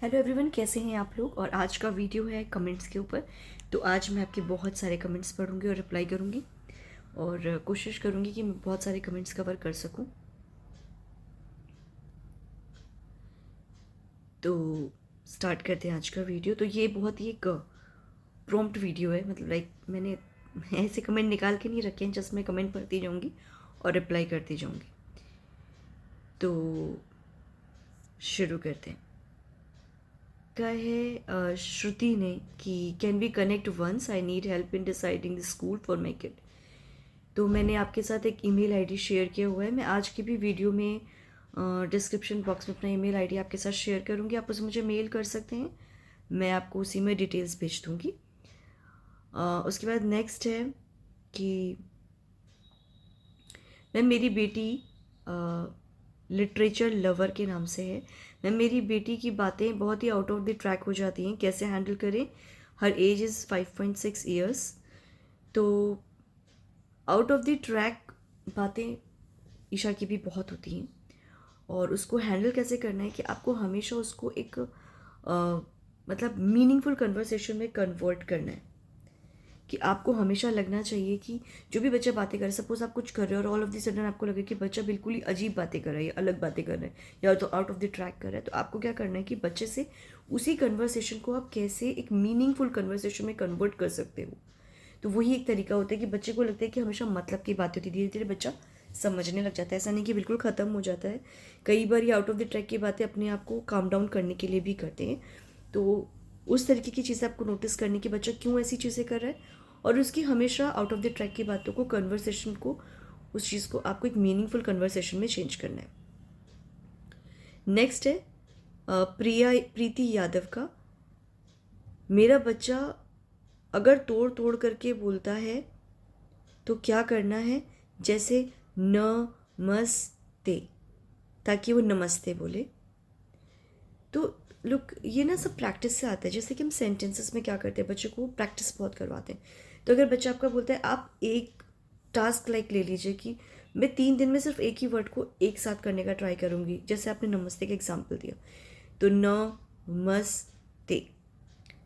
Hello everyone, कैसे हैं आप लोग। और आज का वीडियो है कमेंट्स के ऊपर। तो आज मैं आपके बहुत सारे कमेंट्स पढ़ूंगी और रिप्लाई करूंगी और कोशिश करूंगी कि मैं बहुत सारे कमेंट्स कवर कर सकूं। तो स्टार्ट करते हैं आज का वीडियो। तो ये बहुत ही एक प्रॉम्प्ट वीडियो है, मतलब लाइक मैंने ऐसे कमेंट निकाल के नहीं रखे हैं, जस्ट मैं कमेंट पढ़ती जाऊंगी और रिप्लाई करती जाऊंगी। तो शुरू करते हैं। का है श्रुति ने कि can we connect once, I need help in deciding the school for my kid. तो मैंने आपके साथ एक ईमेल आईडी शेयर किया हुआ है। मैं आज की भी वीडियो में डिस्क्रिप्शन बॉक्स में अपना ईमेल आईडी आपके साथ शेयर करूँगी। आप उसे मुझे मेल कर सकते हैं, मैं आपको उसी में डिटेल्स भेज दूँगी। उसके बाद नेक्स्ट है कि मैम मेरी बेटी लिटरेचर लवर के नाम से है। मैम मेरी बेटी की बातें बहुत ही आउट ऑफ द ट्रैक हो जाती हैं, कैसे हैंडल करें। हर एज इज़ 5.6 ईयर्स। तो आउट ऑफ द ट्रैक बातें ईशा की भी बहुत होती हैं, और उसको हैंडल कैसे करना है कि आपको हमेशा उसको एक मतलब मीनिंगफुल कन्वर्सेशन में कन्वर्ट करना है। कि आपको हमेशा लगना चाहिए कि जो भी बच्चा बातें कर रहा है, सपोज आप कुछ कर रहे हो और ऑल ऑफ द सडन आपको लगे कि बच्चा बिल्कुल ही अजीब बातें कर रहा है या अलग बातें कर रहा है या तो आउट ऑफ द ट्रैक कर रहा है, तो आपको क्या करना है कि बच्चे से उसी कन्वर्सेशन को आप कैसे एक मीनिंगफुल कन्वर्सेशन में कन्वर्ट कर सकते हो। तो वही एक तरीका होता है कि बच्चे को लगता है कि हमेशा मतलब की बातें होती है, धीरे धीरे बच्चा समझने लग जाता है। ऐसा नहीं कि बिल्कुल ख़त्म हो जाता है। कई बार ये आउट ऑफ द ट्रैक की बातें अपने आप को काम डाउन करने के लिए भी करते हैं। तो उस तरीके की चीज़ें आपको नोटिस करनी कि बच्चा क्यों ऐसी चीज़ें कर रहा है, और उसकी हमेशा आउट ऑफ द ट्रैक की बातों को, कन्वर्सेशन को, उस चीज़ को आपको एक मीनिंगफुल कन्वर्सेशन में चेंज करना है। नेक्स्ट है प्रीति यादव का। मेरा बच्चा अगर तोड़ तोड़ करके बोलता है तो क्या करना है, जैसे नमस्ते, ताकि वो नमस्ते बोले। तो लुक, ये ना सब प्रैक्टिस से आता है। जैसे कि हम सेंटेंसेस में क्या करते हैं, बच्चों को प्रैक्टिस बहुत करवाते हैं। तो अगर बच्चा आपका बोलता है, आप एक टास्क लाइक ले लीजिए कि मैं 3 दिन में सिर्फ एक ही वर्ड को एक साथ करने का ट्राई करूँगी। जैसे आपने नमस्ते का एग्जाम्पल दिया, तो नमस्ते।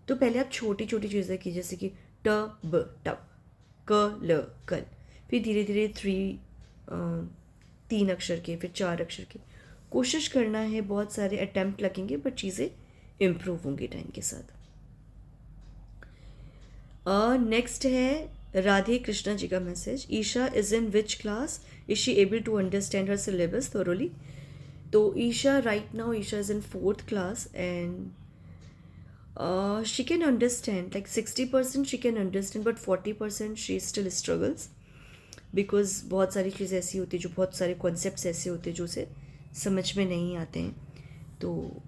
तो पहले आप छोटी छोटी चीज़ें की, जैसे कि टब, कल, फिर धीरे धीरे 3 अक्षर के, फिर 4 अक्षर के। कोशिश करना है, बहुत सारे अटेम्प्ट लगेंगे बट चीज़ें इम्प्रूव होंगी टाइम के साथ। नेक्स्ट है राधे कृष्णा जी का message. Isha is in which class, is she able to understand her syllabus thoroughly. तो Isha right now, Isha is in 4th class and she can understand like 60% she can understand, but 40% she still struggles because बहुत सारी चीज़ें ऐसी होती है, जो बहुत सारे कॉन्सेप्ट्स ऐसे होते हैं जो उसे समझ में नहीं आते हैं। तो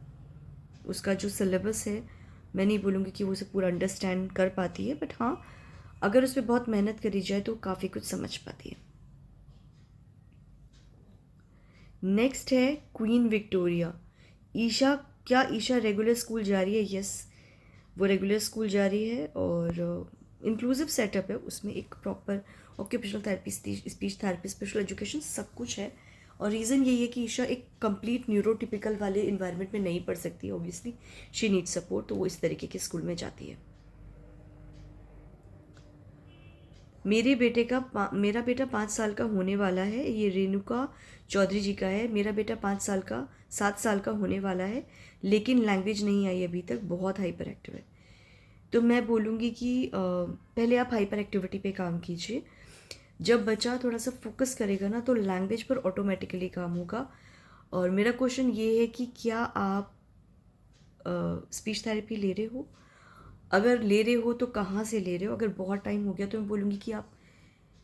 उसका जो सिलेबस है, मैं नहीं बोलूँगी कि वो उसे पूरा अंडरस्टैंड कर पाती है, बट हाँ, अगर उस पर बहुत मेहनत करी जाए तो काफ़ी कुछ समझ पाती है। नेक्स्ट है क्वीन विक्टोरिया। ईशा, क्या ईशा रेगुलर स्कूल जा रही है? यस, वो रेगुलर स्कूल जा रही है और इंक्लूसिव सेटअप है। उसमें एक proper occupational therapy, speech therapy, special education, सब कुछ है। और रीज़न यही है कि ईशा एक कंप्लीट न्यूरोटिपिकल वाले इन्वायरमेंट में नहीं पढ़ सकती, ऑब्वियसली शी नीड सपोर्ट, तो वो इस तरीके के स्कूल में जाती है। मेरा बेटा 5 साल का होने वाला है। ये रेणुका चौधरी जी का है। मेरा बेटा 7 साल का होने वाला है, लेकिन लैंग्वेज नहीं आई अभी तक, बहुत हाइपर एक्टिव है। तो मैं बोलूँगी कि पहले आप हाइपर एक्टिविटी पे काम कीजिए। जब बच्चा थोड़ा सा फोकस करेगा ना, तो लैंग्वेज पर ऑटोमेटिकली काम होगा। और मेरा क्वेश्चन ये है कि क्या आप स्पीच थेरेपी ले रहे हो? अगर ले रहे हो तो कहाँ से ले रहे हो? अगर बहुत टाइम हो गया तो मैं बोलूँगी कि आप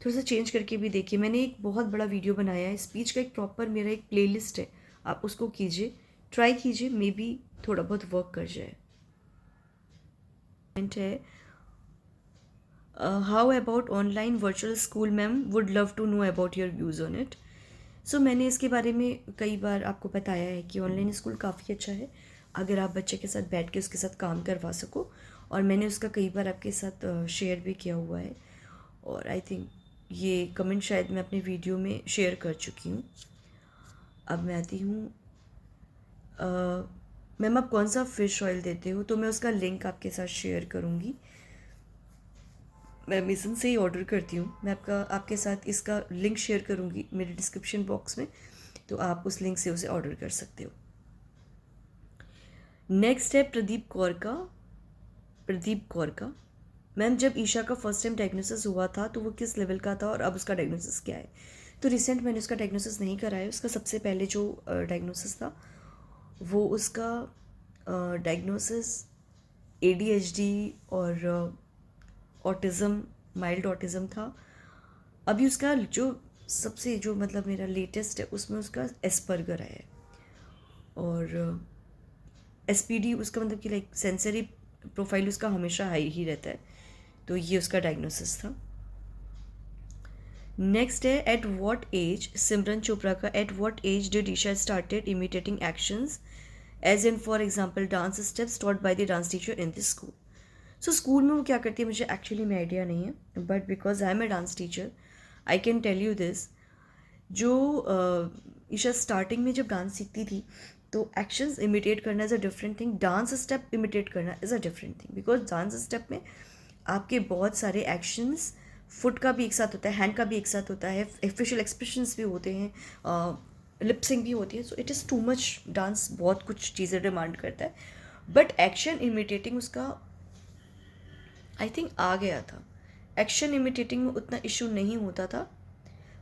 थोड़ा सा चेंज करके भी देखिए। मैंने एक बहुत बड़ा वीडियो बनाया है स्पीच का, एक प्रॉपर मेरा एक प्लेलिस्ट है, आप उसको कीजिए, ट्राई कीजिए, मे बी थोड़ा बहुत वर्क कर जाए। है how about online virtual school ma'am, would love to know about your views on it. So मैंने इसके बारे में कई बार आपको बताया है कि ऑनलाइन स्कूल काफ़ी अच्छा है अगर आप बच्चे के साथ बैठ के उसके साथ काम करवा सको, और मैंने उसका कई बार आपके साथ शेयर भी किया हुआ है। और आई थिंक ये कमेंट शायद मैं अपने वीडियो में शेयर कर चुकी हूँ। अब मैं आती हूँ मैम आप कौन सा फ़िश ऑयल देते हो, तो मैं उसका लिंक आपके साथ शेयर करूँगी। मैं अमेज़न से ही ऑर्डर करती हूँ। मैं आपके साथ इसका लिंक शेयर करूँगी मेरे डिस्क्रिप्शन बॉक्स में, तो आप उस लिंक से उसे ऑर्डर कर सकते हो। नेक्स्ट है प्रदीप कौर का। मैम जब ईशा का फर्स्ट टाइम डायग्नोसिस हुआ था तो वो किस लेवल का था और अब उसका डायग्नोसिस क्या है? तो रिसेंट मैंने उसका डायग्नोसिस नहीं कराया। उसका सबसे पहले जो डायग्नोसिस था वो उसका डायग्नोसिस ADHD और ऑटिज़म, माइल्ड ऑटिज़म था। अभी उसका जो सबसे जो मतलब मेरा लेटेस्ट है उसमें उसका एस्पर्गर है और SPD उसका मतलब कि लाइक सेंसरी प्रोफाइल उसका हमेशा हाई ही रहता है। तो ये उसका डायग्नोसिस था। नेक्स्ट है at what age, Simran Chopra का, at what age did Isha started imitating actions as in for example dance steps taught by the dance teacher in the school. So school में वो क्या करती है मुझे एक्चुअली में आइडिया नहीं है, but because I am a dance teacher I can tell you this. जो ईशा स्टार्टिंग में जब डांस सीखती थी तो एक्शंस इमिटेट करना is a different thing, dance step imitate करना is a different thing. Because dance step में आपके बहुत सारे एक्शंस, फुट का भी एक साथ होता है, हैंड का भी एक साथ होता है, फेशियल एक्सप्रेशंस भी होते हैं, लिपसिंग भी होती है। So it is too much, dance बहुत कुछ चीज़ें डिमांड करता है, बट एक्शन इमिटेटिंग उसका आई थिंक आ गया था। एक्शन इमिटेटिंग में उतना इशू नहीं होता था।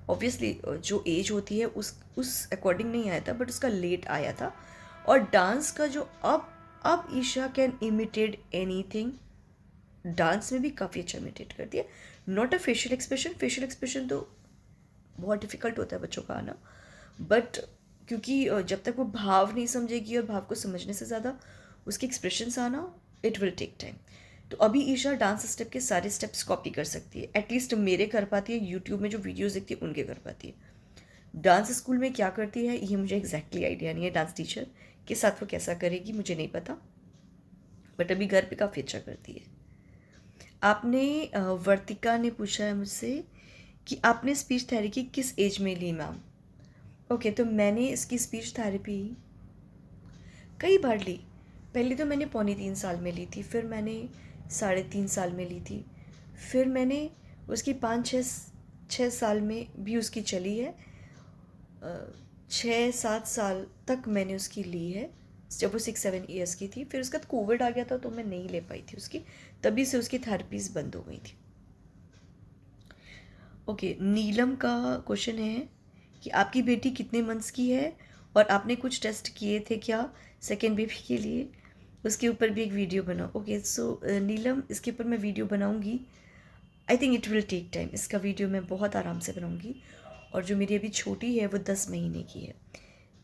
ऑब्वियसली जो एज होती है उस अकॉर्डिंग नहीं आया था, बट उसका लेट आया था। और डांस का जो अब Isha can imitate anything, dance में भी काफ़ी अच्छा इमिटेट करती है। नॉट अ फेशियल एक्सप्रेशन तो बहुत डिफ़िकल्ट होता है बच्चों का आना, बट क्योंकि जब तक वो भाव नहीं समझेगी और भाव को समझने से ज़्यादा उसके एक्सप्रेशंस आना, इट विल टेक टाइम। तो अभी ईशा डांस स्टेप के सारे स्टेप्स कॉपी कर सकती है, एटलीस्ट मेरे कर पाती है, यूट्यूब में जो वीडियोज़ देखती है उनके कर पाती है। डांस स्कूल में क्या करती है ये मुझे एग्जैक्टली आइडिया नहीं है, डांस टीचर के साथ वो कैसा करेगी मुझे नहीं पता, बट अभी घर पे काफ़ी अच्छा करती है। आपने वर्तिका ने पूछा है मुझसे कि आपने स्पीच थेरेपी किस एज में ली मैम? ओके, तो मैंने इसकी स्पीच थेरेपी कई बार ली। पहले तो मैंने 2.25 साल में ली थी, फिर मैंने 3.5 साल में ली थी, फिर मैंने उसकी 5-6 साल में भी उसकी चली है, 6-7 साल तक मैंने उसकी ली है जब वो 6-7 ईयर्स की थी। फिर उसके बाद कोविड आ गया था तो मैं नहीं ले पाई थी उसकी, तभी से उसकी थेरेपीज़ बंद हो गई थी। ओके, नीलम का क्वेश्चन है कि आपकी बेटी कितने मंथ्स की है और आपने कुछ टेस्ट किए थे क्या सेकेंड बेबी के लिए? उसके ऊपर भी एक वीडियो बनाओ। ओके, सो नीलम, इसके ऊपर मैं वीडियो बनाऊंगी। I think it will take time. इसका वीडियो मैं बहुत आराम से बनाऊंगी। और जो मेरी अभी छोटी है वो 10 महीने की है,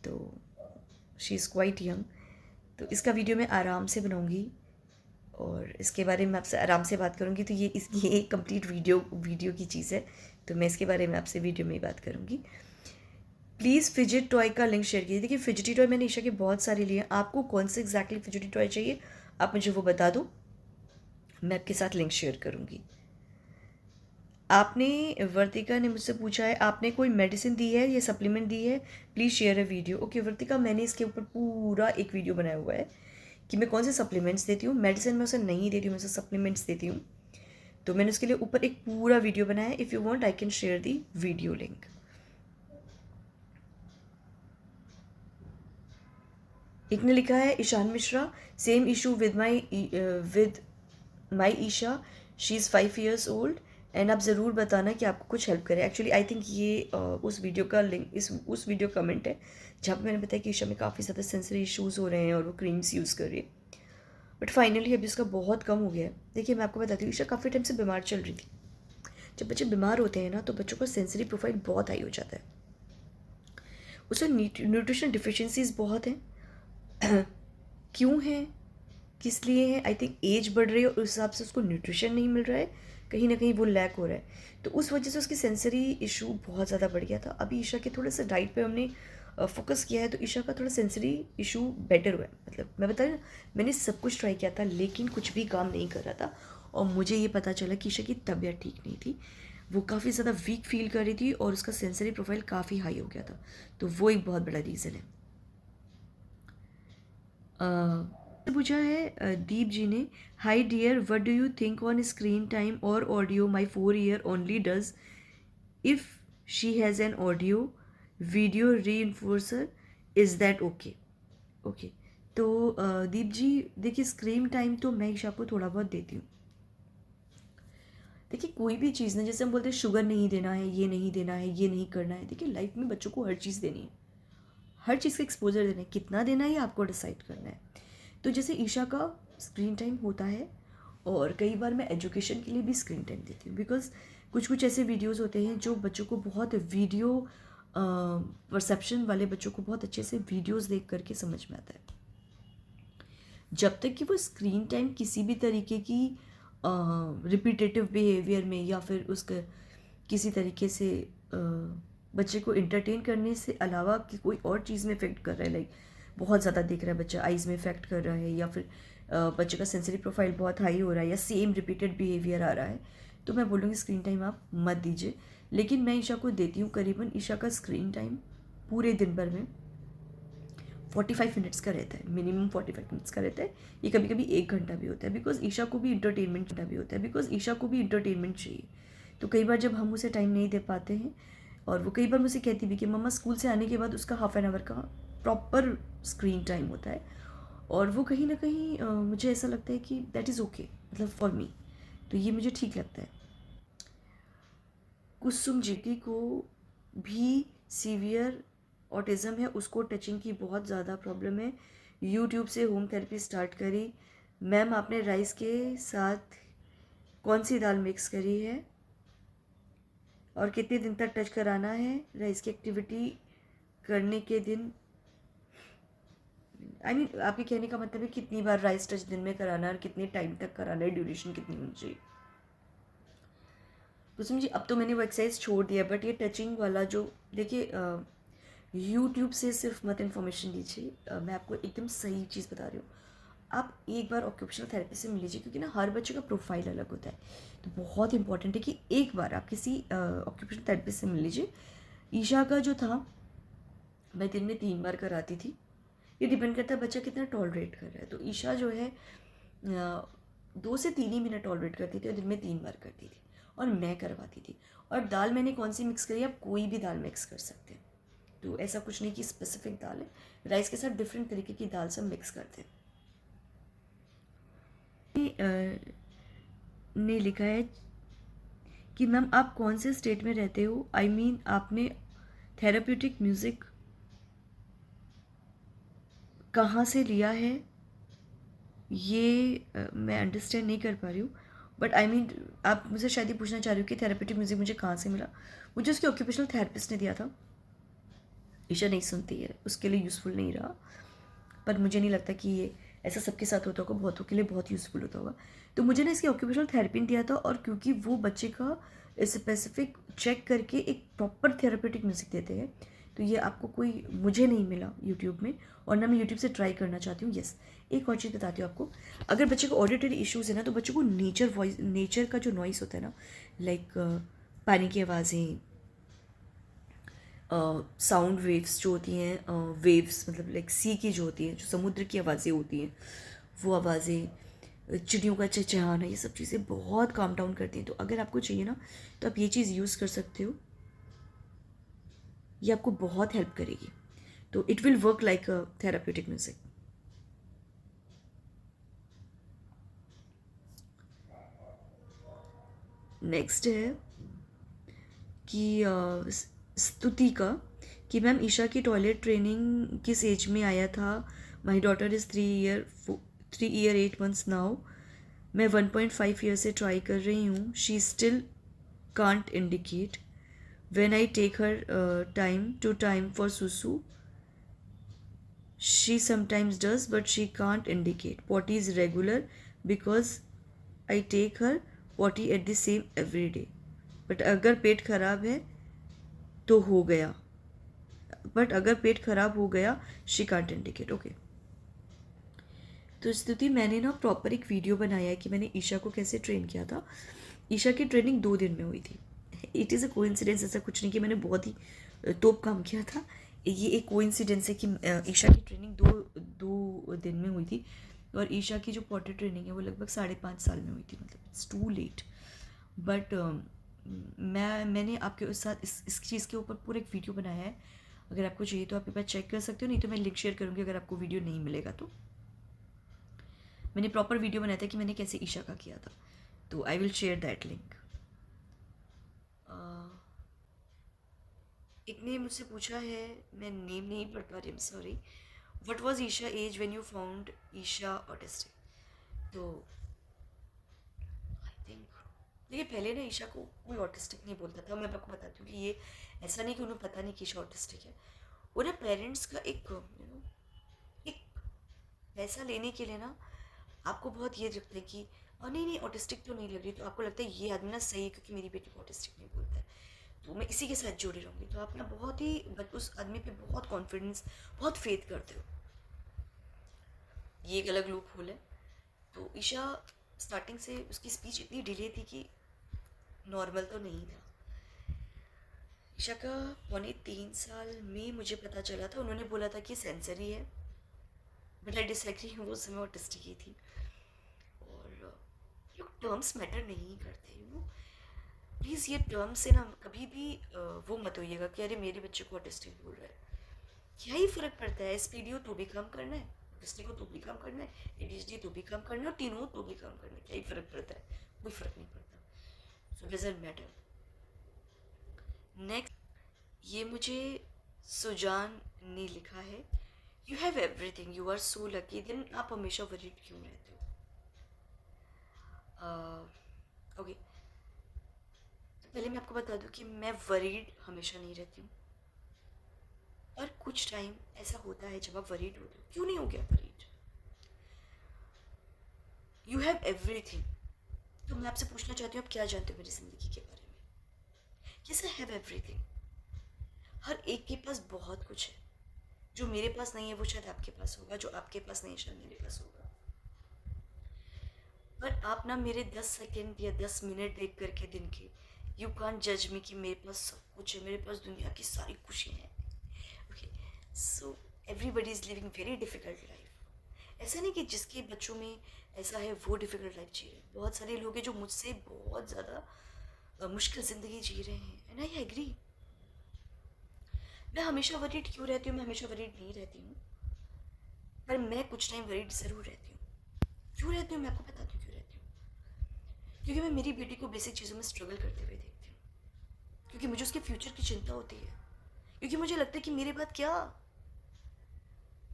तो शी इज़ क्वाइट यंग, तो इसका वीडियो मैं आराम से बनाऊंगी और इसके बारे में आपसे आराम से बात करूंगी। तो ये एक कंप्लीट वीडियो की चीज़ है, तो मैं इसके बारे में आपसे वीडियो में ही बात करूंगी। प्लीज़ फिजिट टॉय का लिंक शेयर कीजिए। देखिए फिजिटी टॉय मैंने ईशा के बहुत सारे लिए, आपको कौन से एग्जैक्टली फिजिटी टॉय चाहिए आप मुझे वो बता दो, मैं आपके साथ लिंक शेयर करूंगी। आपने, वर्तिका ने मुझसे पूछा है आपने कोई मेडिसिन दी है या सप्लीमेंट दी है, please share a video. Okay Vartika, मैंने इसके ऊपर पूरा एक वीडियो बनाया हुआ है कि मैं कौन से सप्लीमेंट्स देती हूँ। मेडिसिन मैं उसे नहीं देती हूँ, मैं उसे सप्लीमेंट्स देती हूँ, तो मैंने उसके लिए ऊपर एक पूरा वीडियो बनाया है। If you want I can share the video link. एक ने लिखा है Ishaan Mishra, same issue with my Isha, she is 5 years old and आप ज़रूर बताना कि आपको कुछ हेल्प करे। एक्चुअली आई थिंक ये उस वीडियो का लिंक उस वीडियो कमेंट है जहाँ पर मैंने बताया कि ईशा में काफ़ी ज़्यादा सेंसरी इशूज़ हो रहे हैं और वो क्रीम्स यूज़ कर रही है, बट फाइनली अभी उसका बहुत कम हो गया है। देखिए मैं आपको बताती हूँ, ईशा काफ़ी टाइम से बीमार चल रही थी। जब बच्चे बीमार होते हैं ना तो बच्चों का सेंसरी प्रोफाइल बहुत हाई हो जाता है, उसमें न्यूट्रिशन डिफिशिएंसीज बहुत हैं। क्यों है, किस लिए है? आई थिंक एज बढ़ रही है और उस हिसाब से उसको न्यूट्रिशन नहीं मिल रहा है, कहीं ना कहीं वो लैक हो रहा है, तो उस वजह से उसकी सेंसरी इशू बहुत ज़्यादा बढ़ गया था। अभी ईशा के थोड़ा सा डाइट पे हमने फोकस किया है, तो ईशा का थोड़ा सेंसरी इशू बेटर हुआ है। मतलब मैं बता रही हूँ, मैंने सब कुछ ट्राई किया था लेकिन कुछ भी काम नहीं कर रहा था, और मुझे ये पता चला कि ईशा की तबीयत ठीक नहीं थी, वो काफ़ी ज़्यादा वीक फील कर रही थी और उसका सेंसरी प्रोफाइल काफ़ी हाई हो गया था, तो वो एक बहुत बड़ा रीज़न है। पूछा है दीप जी ने, hi dear, what do you think on screen time और audio? My 4 year only does if she has an audio video reinforcer, is that okay? Okay, तो दीप जी देखिए, स्क्रीन टाइम तो मैं ईशा को थोड़ा बहुत देती हूँ। देखिए कोई भी चीज़ ना, जैसे हम बोलते हैं शुगर नहीं देना है, ये नहीं देना है, ये नहीं करना है, देखिए लाइफ में बच्चों को हर चीज़ देनी है, हर चीज़ का एक्सपोजर देना है, कितना देना है ये आपको डिसाइड करना है। तो जैसे ईशा का स्क्रीन टाइम होता है, और कई बार मैं एजुकेशन के लिए भी स्क्रीन टाइम देती हूँ, बिकॉज कुछ कुछ ऐसे वीडियोस होते हैं जो बच्चों को बहुत वीडियो परसेप्शन वाले बच्चों को बहुत अच्छे से वीडियोस देख करके समझ में आता है। जब तक कि वो स्क्रीन टाइम किसी भी तरीके की रिपीटेटिव बिहेवियर में या फिर उसका किसी तरीके से बच्चे को इंटरटेन करने से अलावा कि कोई और चीज़ में इफेक्ट कर रहा है, लाइक बहुत ज़्यादा देख रहा है बच्चा, आइज़ में इफेक्ट कर रहा है, या फिर बच्चे का सेंसरी प्रोफाइल बहुत हाई हो रहा है, या सेम रिपीटेड बिहेवियर आ रहा है, तो मैं बोलूँगी स्क्रीन टाइम आप मत दीजिए। लेकिन मैं ईशा को देती हूँ, करीबन ईशा का स्क्रीन टाइम पूरे दिन भर में 45 मिनट्स का रहता है, मिनिमम 45 मिनट्स का रहता है। ये कभी कभी 1 घंटा भी होता है, बिकॉज ईशा को भी इंटरटेनमेंट चाहिए। तो कई बार जब हम उसे टाइम नहीं दे पाते हैं, और वो कई बार मुझे कहती भी कि मम्मा स्कूल से आने के बाद उसका हाफ एन आवर का प्रॉपर स्क्रीन टाइम होता है, और वो कहीं ना कहीं मुझे ऐसा लगता है कि दैट इज़ ओके, मतलब फॉर मी, तो ये मुझे ठीक लगता है। कुसुम जीटी को भी सीवियर ऑटिज़म है, उसको टचिंग की बहुत ज़्यादा प्रॉब्लम है, यूट्यूब से होम थेरेपी स्टार्ट करी। मैम आपने राइस के साथ कौन सी दाल मिक्स करी है, और कितने दिन तक टच कराना है राइस की एक्टिविटी करने के दिन? आई मीन आपके कहने का मतलब है कितनी बार राइस टच दिन में कराना है और कितने टाइम तक कराना है, ड्यूरेशन कितनी होनी चाहिए? तो समझिए अब तो मैंने वो एक्सरसाइज छोड़ दिया, बट ये टचिंग वाला जो, देखिए यूट्यूब से सिर्फ मत इन्फॉर्मेशन लीजिए, मैं आपको एकदम सही चीज़ बता रही हूँ। आप एक बार ऑक्यूपेशनल थेरेपी से मिल लीजिए, क्योंकि ना हर बच्चे का प्रोफाइल अलग होता है, तो बहुत इंपॉर्टेंट है कि एक बार आप किसी ऑक्यूपेशनल थेरेपिस्ट से मिल लीजिए। ईशा का जो था, मैं दिन में 3 बार कराती थी, ये डिपेंड करता है बच्चा कितना टॉलरेट कर रहा है। तो ईशा जो है 2 से 3 ही मिनट टॉलरेट करती थी, और दिन में 3 बार करती थी, और मैं करवाती थी। और दाल मैंने कौन सी मिक्स करी, आप कोई भी दाल मिक्स कर सकते हैं, तो ऐसा कुछ नहीं कि स्पेसिफिक दाल है, राइस के साथ डिफरेंट तरीके की दाल सब मिक्स करते हैं। ने लिखा है कि मैम आप कौन से स्टेट में रहते हो, आई मीन आपने थेराप्यूटिक म्यूज़िक कहाँ से लिया है, ये मैं अंडरस्टैंड नहीं कर पा रही हूँ, बट आई मीन आप मुझे शायद ये पूछना चाह रही हो कि थेराप्यूटिक म्यूज़िक मुझे कहाँ से मिला। मुझे उसके ऑक्यूपेशनल थेरेपिस्ट ने दिया था। ईशा नहीं सुनती है, उसके लिए यूज़फुल नहीं रहा, पर मुझे नहीं लगता कि ये ऐसा सबके साथ होता होगा, बहुतों के लिए बहुत यूज़फुल होता होगा। तो मुझे ना इसकी ऑक्यूपेशनल थेरेपी ने दिया था, और क्योंकि वो बच्चे का स्पेसिफिक चेक करके एक प्रॉपर थेरापेटिक म्यूज़िक देते हैं, तो ये आपको कोई, मुझे नहीं मिला यूट्यूब में, और ना मैं यूट्यूब से ट्राई करना चाहती हूँ। येस, एक और चीज़ बताती हूँ आपको, अगर बच्चे को ऑडिटरी इश्यूज़ है ना, तो बच्चों को नेचर का जो नॉइस होता है ना, लाइक पानी की आवाज़ें, साउंड वेव्स जो होती हैं, वेव्स मतलब लाइक सी की जो होती हैं, जो समुद्र की आवाज़ें होती हैं, वो आवाज़ें, चिड़ियों का चहचहाना, ये सब चीज़ें बहुत काम डाउन करती हैं। तो अगर आपको चाहिए ना, तो आप ये चीज़ यूज़ कर सकते हो, ये आपको बहुत हेल्प करेगी, तो it will work like a therapeutic music. Next है कि स्तुति का, कि मैम ईशा की टॉयलेट ट्रेनिंग किस एज में आया था? My daughter is 3 year 8 months now, मैं 1.5 year से ट्राई कर रही हूँ, she still can't indicate when I take her time to time for susu. She sometimes does, but she can't indicate. Potty is regular because I take her potty at the same every day. But अगर पेट खराब है तो हो गया, but अगर पेट खराब हो गया शी कांट इंडिकेट। ओके, तो स्तुति मैंने ना प्रॉपर एक वीडियो बनाया है कि मैंने ईशा को कैसे ट्रेन किया था। ईशा की ट्रेनिंग 2 दिन में हुई थी। इट इज़ अ कोइंसिडेंस, ऐसा कुछ नहीं कि मैंने बहुत ही तोप काम किया था, ये एक कोइंसिडेंस है कि ईशा की ट्रेनिंग दो दिन में हुई थी, और ईशा की जो पॉटर ट्रेनिंग है वो लगभग 5.5 साल में हुई थी, मतलब इट्स टू लेट। बट मैंने आपके साथ इस चीज़ के ऊपर पूरा एक वीडियो बनाया है, अगर आपको चाहिए तो आप एक बार चेक कर सकते हो, नहीं तो मैं लिंक शेयर करूँगी अगर आपको वीडियो नहीं मिलेगा तो। मैंने प्रॉपर वीडियो बनाया था कि मैंने कैसे ईशा का किया था, तो I will share that link. एक ने मुझसे पूछा है, मैं नेम नहीं पढ़ पा रही, am sorry, what was Isha age when you found Isha autistic. तो आई थिंक, देखिए पहले ना ईशा को कोई ऑटिस्टिक नहीं बोलता था। मैं आपको बताती हूँ कि ये ऐसा नहीं कि उन्हें पता नहीं कि ईशा ऑटिस्टिक है, उन्हें पेरेंट्स का एक एक पैसा लेने के लिए ना आपको बहुत ये रखते हैं कि नहीं नहीं ऑटिस्टिक तो नहीं लग रही, तो आपको लगता है ये आदमी ना सही है क्योंकि मेरी बेटी को ऑटिस्टिक नहीं बोलता है, तो मैं इसी के साथ जुड़ी रहूँगी। तो आप ना बहुत ही उस आदमी पे बहुत कॉन्फिडेंस, बहुत फेथ करते हो। ये एक अलग लूप होल है। तो ईशा स्टार्टिंग से उसकी स्पीच इतनी डिले थी कि नॉर्मल तो नहीं था। ईशा का 3.25 साल में मुझे पता चला था, उन्होंने बोला था कि सेंसरी है, बट आई डिसएग्री हूँ, वो उस समय ऑटिस्टिक ही थी। और लोग टर्म्स मैटर नहीं करते, प्लीज़ ये टर्म्स से ना कभी भी वो मत होइएगा कि अरे मेरे बच्चे को ऑटिस्टिक बोल रहा है। क्या ही फ़र्क पड़ता है, एसपीडीओ तो भी काम करना है, ऑटिस्टिक को तो भी काम करना है, एडीएचडी तो भी काम करना है, और तीनों तो भी काम करना है। क्या ही फ़र्क पड़ता है, कोई फ़र्क नहीं पड़ता। सो डजंट मैटर। नेक्स्ट, ये मुझे सुजान ने लिखा है, you have everything, you are so lucky, then आप हमेशा वरीड क्यों रहते हो? ओके, पहले मैं आपको बता दूं कि मैं वरीड हमेशा नहीं रहती हूँ, और कुछ टाइम ऐसा होता है जब आप वरीड होते हो। क्यों नहीं हो गया वरीड? यू हैव एवरीथिंग, तो मैं आपसे पूछना चाहती हूँ आप क्या जानते हो मेरी ज़िंदगी के बारे में? Yes I have everything. हर एक के पास बहुत कुछ है, जो मेरे पास नहीं है वो शायद आपके पास होगा, जो आपके पास नहीं है शायद मेरे पास होगा। पर आप ना मेरे 10 सेकेंड या 10 मिनट देख करके दिन के, यू कांट जज मी कि मेरे पास सब कुछ है, मेरे पास दुनिया की सारी खुशियाँ हैं। Okay, so everybody is living very difficult life. ऐसा नहीं कि जिसके बच्चों में ऐसा है वो डिफ़िकल्ट लाइफ जी रहे हैं। बहुत सारे लोग हैं जो मुझसे बहुत ज़्यादा मुश्किल ज़िंदगी जी रहे हैं, एंड आई एग्री। मैं हमेशा वरीड क्यों रहती हूँ? मैं हमेशा वरीड नहीं रहती हूँ, पर मैं कुछ टाइम वरीड ज़रूर रहती हूँ। क्यों रहती हूँ मैं आपको बताती हूँ क्यों रहती हूँ। क्योंकि मैं मेरी बेटी को बेसिक चीज़ों में स्ट्रगल करते हुए देखती हूँ, क्योंकि मुझे उसके फ्यूचर की चिंता होती है, क्योंकि मुझे लगता है कि मेरे बाद क्या,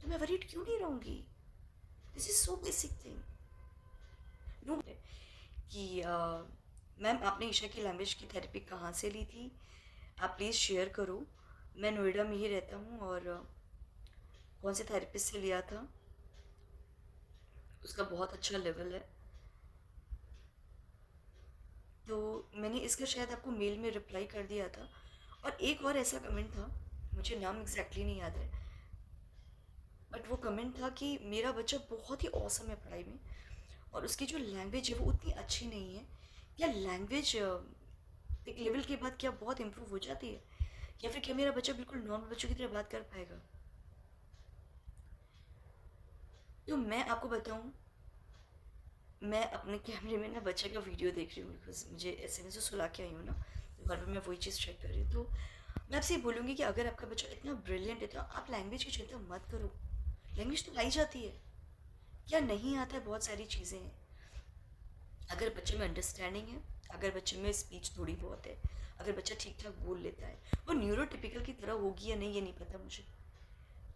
तो मैं वरीड क्यों नहीं रहूँगी? This is so basic thing. No कि मैम आपने ईशा की लैंग्वेज की थेरेपी कहाँ से ली थी? आप प्लीज़ शेयर करो। मैं नोएडा में ही रहता हूँ, और कौन से थेरेपिस्ट से लिया था उसका बहुत अच्छा लेवल है। तो मैंने इसका शायद आपको मेल में रिप्लाई कर दिया था। और एक और ऐसा कमेंट था, मुझे नाम एग्जैक्टली नहीं याद है, बट वो कमेंट था कि मेरा बच्चा बहुत ही औसम है पढ़ाई में, और उसकी जो लैंग्वेज है वो उतनी अच्छी नहीं है। क्या लैंग्वेज एक लेवल के बाद क्या बहुत इम्प्रूव हो जाती है, या फिर क्या मेरा बच्चा बिल्कुल नॉर्मल बच्चों की तरह बात कर पाएगा? तो मैं आपको बताऊं, मैं अपने कैमरे में ना बच्चे का वीडियो देख रही हूँ, बिकॉज मुझे ऐसे में से सुला के आई हूँ ना, तो घर पर मैं वही चीज़ चेक कर रही हूँ। तो मैं आपसे ये बोलूँगी कि अगर आपका बच्चा इतना ब्रिलियंट है तो आप लैंग्वेज की चिंता मत करो, लैंग्वेज तो आई जाती है। क्या नहीं आता है? बहुत सारी चीज़ें हैं। अगर बच्चे में अंडरस्टैंडिंग है, अगर बच्चे में स्पीच थोड़ी बहुत है, अगर बच्चा ठीक ठाक बोल लेता है, वो न्यूरोटिपिकल की तरह होगी या नहीं ये नहीं पता मुझे,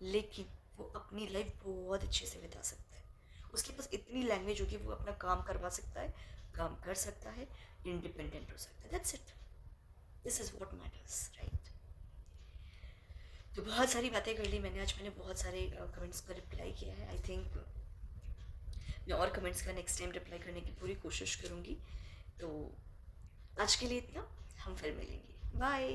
लेकिन वो अपनी लाइफ बहुत अच्छे से बिता सकता है। उसके पास इतनी लैंग्वेज होगी, वो अपना काम करवा सकता है, काम कर सकता है, इंडिपेंडेंट हो सकता है। That's it, this is what matters, right? तो बहुत सारी बातें कर ली मैंने आज, मैंने बहुत सारे कमेंट्स पर रिप्लाई किया है। आई थिंक मैं और कमेंट्स का नेक्स्ट टाइम रिप्लाई करने की पूरी कोशिश करूँगी। तो आज के लिए इतना, हम फिर मिलेंगे, बाय।